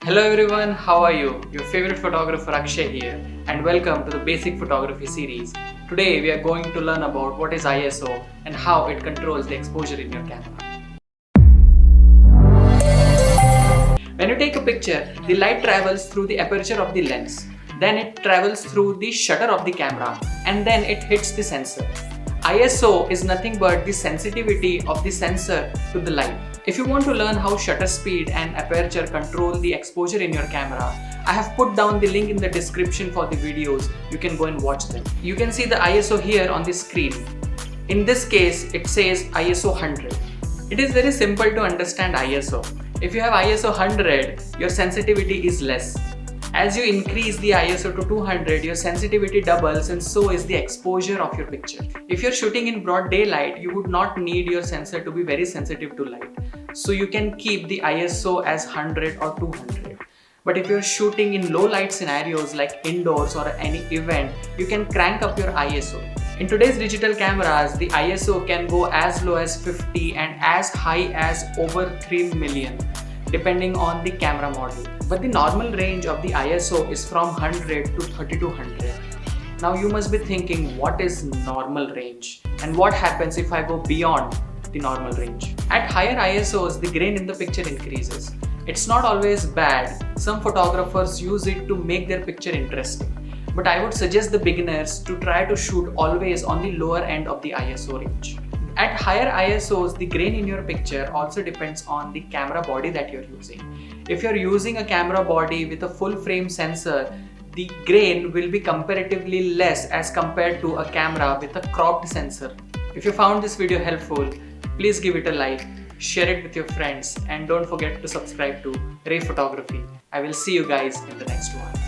Hello everyone, how are you? Your favorite photographer Akshay here, and welcome to the Basic Photography series. Today we are going to learn about what is ISO and how it controls the exposure in your camera. When you take a picture, the light travels through the aperture of the lens. Then it travels through the shutter of the camera and then it hits the sensor. ISO is nothing but the sensitivity of the sensor to the light. If you want to learn how shutter speed and aperture control the exposure in your camera, I have put down the link in the description for the videos. You can go and watch them. You can see the ISO here on the screen. In this case, it says ISO 100. It is very simple to understand ISO. If you have ISO 100, your sensitivity is less. As you increase the ISO to 200, your sensitivity doubles and so is the exposure of your picture. If you're shooting in broad daylight, you would not need your sensor to be very sensitive to light. So you can keep the ISO as 100 or 200. But if you're shooting in low light scenarios like indoors or any event, you can crank up your ISO. In today's digital cameras, the ISO can go as low as 50 and as high as over 3 million, depending on the camera model. But the normal range of the ISO is from 100 to 3200. Now you must be thinking, what is normal range? And what happens if I go beyond the normal range? At higher ISOs, the grain in the picture increases. It's not always bad. Some photographers use it to make their picture interesting. But I would suggest the beginners to try to shoot always on the lower end of the ISO range. At higher ISOs, the grain in your picture also depends on the camera body that you're using. If you're using a camera body with a full frame sensor, the grain will be comparatively less as compared to a camera with a cropped sensor. If you found this video helpful, please give it a like, share it with your friends, and don't forget to subscribe to Ray Photography. I will see you guys in the next one.